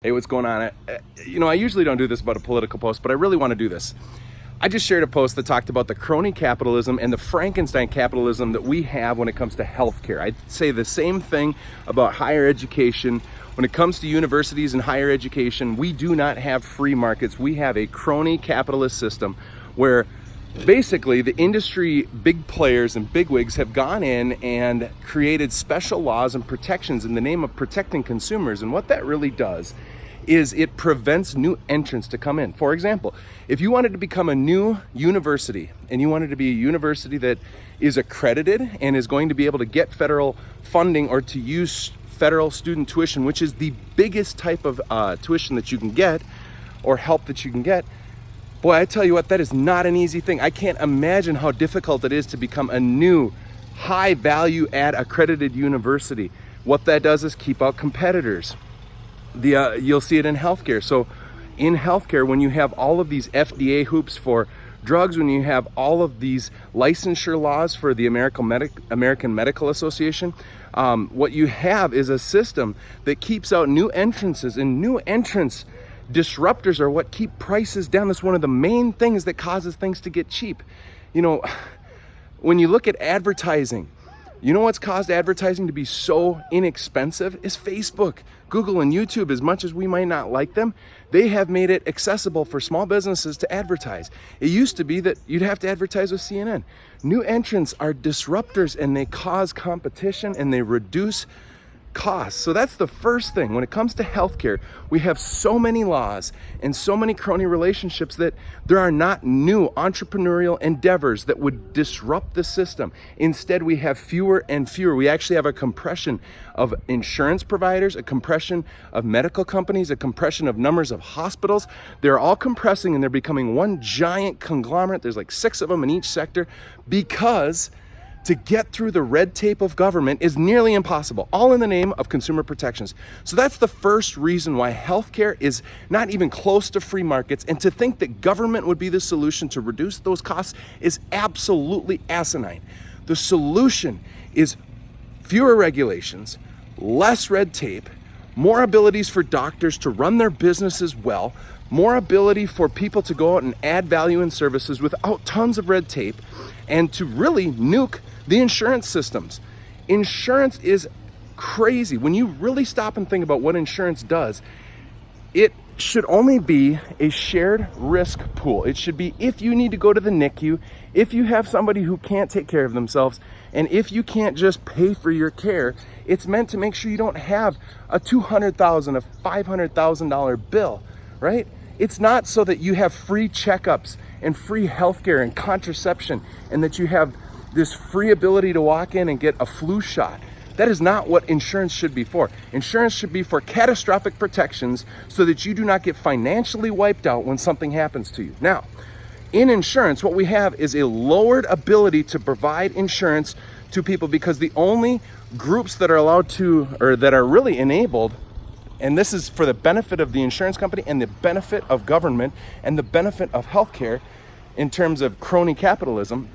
Hey, what's going on? I usually don't do this about a political post, but I really want to do this. I just shared a post that talked about the crony capitalism and the Frankenstein capitalism that we have when it comes to healthcare. I'd say the same thing about higher education. When it comes to universities and higher education, we do not have free markets. We have a crony capitalist system where basically the industry big players and bigwigs have gone in and created special laws and protections in the name of protecting consumers. And what that really does is it prevents new entrants to come in. For example, if you wanted to become a new university and you wanted to be a university that is accredited and is going to be able to get federal funding or to use federal student tuition, which is the biggest type of tuition that you can get or help that you can get, boy, I tell you what, that is not an easy thing. I can't imagine how difficult it is to become a new high value add accredited university. What that does is keep out competitors. You'll see it in healthcare. So in healthcare, when you have all of these FDA hoops for drugs, when you have all of these licensure laws for the American Medical Association, what you have is a system that keeps out new entrances, and new entrants, disruptors, are what keep prices down. That's one of the main things that causes things to get cheap. When you look at advertising, you know what's caused advertising to be so inexpensive is Facebook. Google and YouTube, as much as we might not like them, they have made it accessible for small businesses to advertise. It used to be that you'd have to advertise with CNN. New entrants are disruptors, and they cause competition and they reduce costs. So that's the first thing. When it comes to healthcare, we have so many laws and so many crony relationships that there are not new entrepreneurial endeavors that would disrupt the system. Instead, we have fewer and fewer. We actually have a compression of insurance providers, a compression of medical companies, a compression of numbers of hospitals. They're all compressing and they're becoming one giant conglomerate. There's like 6 of them in each sector, because to get through the red tape of government is nearly impossible, all in the name of consumer protections. So that's the first reason why healthcare is not even close to free markets, and to think that government would be the solution to reduce those costs is absolutely asinine. The solution is fewer regulations, less red tape, more abilities for doctors to run their businesses well, more ability for people to go out and add value in services without tons of red tape, and to really nuke the insurance systems. Insurance is crazy. When you really stop and think about what insurance does, it should only be a shared risk pool. It should be, if you need to go to the NICU, if you have somebody who can't take care of themselves, and if you can't just pay for your care, it's meant to make sure you don't have a $200,000, a $500,000 bill, right? It's not so that you have free checkups and free healthcare and contraception, and that you have this free ability to walk in and get a flu shot. That is not what insurance should be for. Insurance should be for catastrophic protections so that you do not get financially wiped out when something happens to you. Now, in insurance, what we have is a lowered ability to provide insurance to people, because the only groups that are allowed to, or that are really enabled, and this is for the benefit of the insurance company and the benefit of government and the benefit of healthcare in terms of crony capitalism,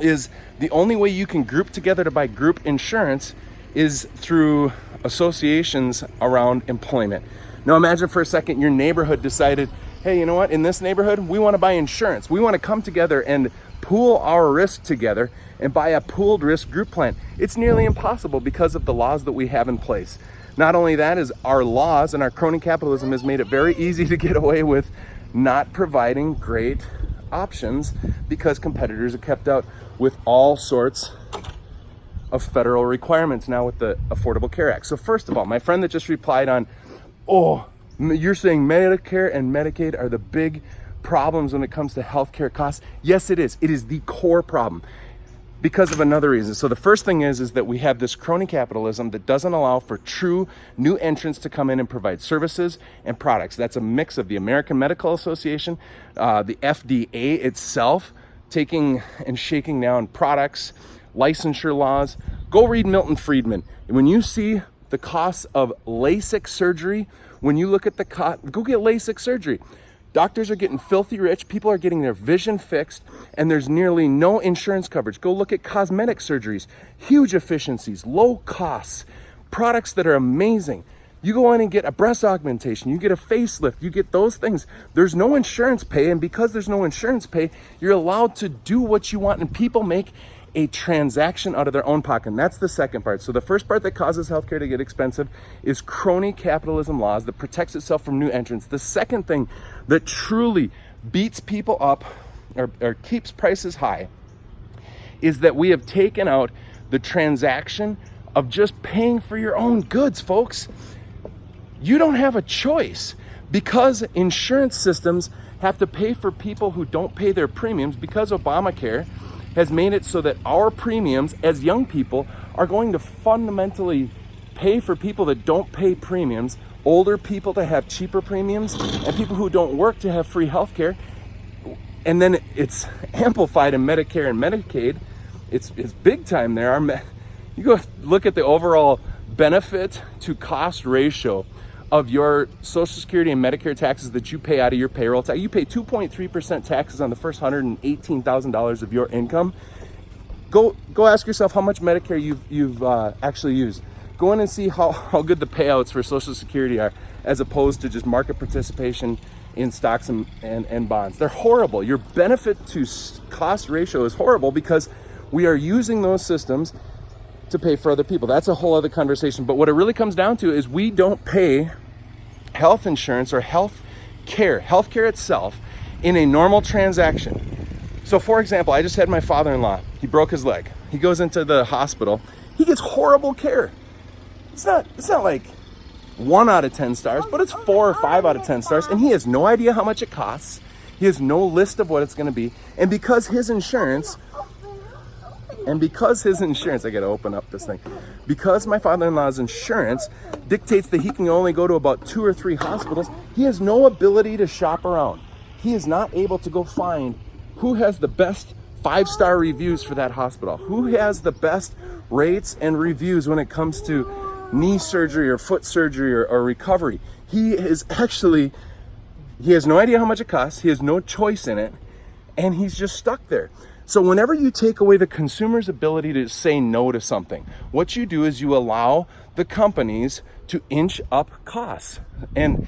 is the only way you can group together to buy group insurance is through associations around employment. Now imagine for a second your neighborhood decided, hey, you know what, in this neighborhood, we want to buy insurance. We want to come together and pool our risk together and buy a pooled risk group plan. It's nearly impossible because of the laws that we have in place. Not only that, is our laws and our crony capitalism has made it very easy to get away with not providing great options, because competitors are kept out with all sorts of federal requirements now with the Affordable Care Act. So first of all, my friend that just replied on, oh, you're saying Medicare and Medicaid are the big problems when it comes to healthcare costs. Yes, it is. It is the core problem, because of another reason. So the first thing is that we have this crony capitalism that doesn't allow for true new entrants to come in and provide services and products. That's a mix of the American Medical Association, the FDA itself, taking and shaking down products, licensure laws. Go read Milton Friedman. When you see the costs of LASIK surgery, when you look at the cost, go get LASIK surgery. Doctors are getting filthy rich, people are getting their vision fixed, and there's nearly no insurance coverage. Go look at cosmetic surgeries, huge efficiencies, low costs, products that are amazing. You go in and get a breast augmentation, you get a facelift, you get those things. There's no insurance pay, and because there's no insurance pay, you're allowed to do what you want, and people make a transaction out of their own pocket. And that's the second part. So the first part that causes healthcare to get expensive is crony capitalism laws that protects itself from new entrants. The second thing that truly beats people up or keeps prices high is that we have taken out the transaction of just paying for your own goods, folks. You don't have a choice because insurance systems have to pay for people who don't pay their premiums, because Obamacare has made it so that our premiums as young people are going to fundamentally pay for people that don't pay premiums, older people to have cheaper premiums, and people who don't work to have free health care. And then it's amplified in Medicare and Medicaid. It's big time there. You go look at the overall benefit to cost ratio of your Social Security and Medicare taxes that you pay out of your payroll tax. You pay 2.3% taxes on the first $118,000 of your income. Go ask yourself how much Medicare you've actually used. Go in and see how good the payouts for Social Security are, as opposed to just market participation in stocks and bonds. They're horrible. Your benefit to cost ratio is horrible because we are using those systems to pay for other people. That's a whole other conversation. But what it really comes down to is we don't pay health insurance or health care itself in a normal transaction. So for example, I just had my father-in-law. He broke his leg. He goes into the hospital. He gets horrible care. It's not like 1 out of 10 stars, but it's 4 or 5 out of 10 stars. And he has no idea how much it costs. He has no list of what it's going to be. And because his insurance, I gotta open up this thing. Because my father-in-law's insurance dictates that he can only go to about 2 or 3 hospitals, he has no ability to shop around. He is not able to go find who has the best 5-star reviews for that hospital, who has the best rates and reviews when it comes to knee surgery or foot surgery or recovery. He has no idea how much it costs. He has no choice in it, and he's just stuck there. So whenever you take away the consumer's ability to say no to something, what you do is you allow the companies to inch up costs. And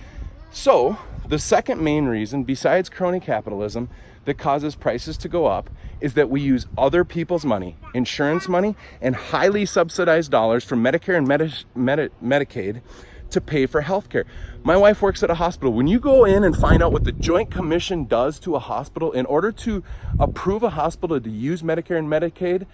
so the second main reason, besides crony capitalism, that causes prices to go up is that we use other people's money, insurance money, and highly subsidized dollars from Medicare and Medicaid to pay for healthcare. My wife works at a hospital. When you go in and find out what the Joint Commission does to a hospital in order to approve a hospital to use Medicare and Medicaid,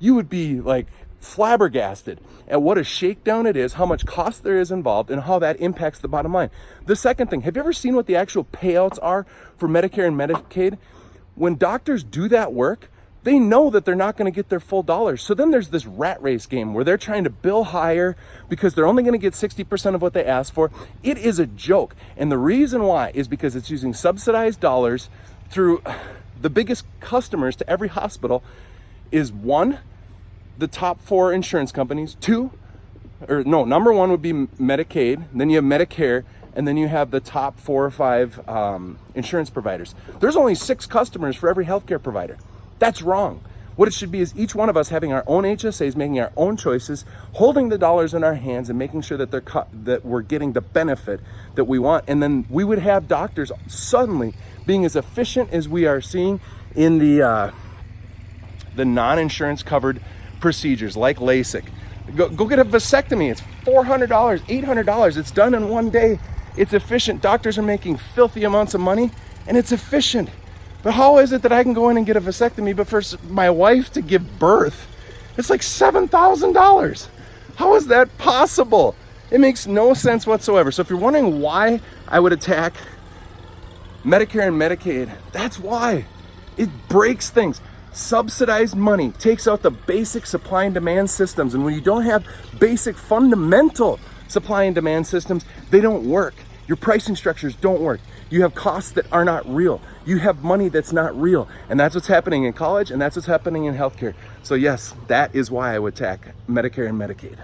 you would be like flabbergasted at what a shakedown it is, how much cost there is involved, and how that impacts the bottom line. The second thing, have you ever seen what the actual payouts are for Medicare and Medicaid? When doctors do that work, they know that they're not going to get their full dollars. So then there's this rat race game where they're trying to bill higher because they're only going to get 60% of what they asked for. It is a joke. And the reason why is because it's using subsidized dollars through the biggest customers to every hospital is 1, the top 4 insurance companies, number 1 would be Medicaid, then you have Medicare, and then you have the top 4 or 5 insurance providers. There's only 6 customers for every healthcare provider. That's wrong. What it should be is each one of us having our own HSAs, making our own choices, holding the dollars in our hands and making sure that that we're getting the benefit that we want. And then we would have doctors suddenly being as efficient as we are seeing in the non-insurance covered procedures like LASIK. Go get a vasectomy. It's $400, $800. It's done in one day. It's efficient. Doctors are making filthy amounts of money, and it's efficient. But how is it that I can go in and get a vasectomy, but for my wife to give birth, it's like $7,000? How is that possible? It makes no sense whatsoever. So if you're wondering why I would attack Medicare and Medicaid, that's why. It breaks things. Subsidized money takes out the basic supply and demand systems. And when you don't have basic fundamental supply and demand systems, they don't work. Your pricing structures don't work. You have costs that are not real. You have money that's not real. And that's what's happening in college, and that's what's happening in healthcare. So yes, that is why I would attack Medicare and Medicaid.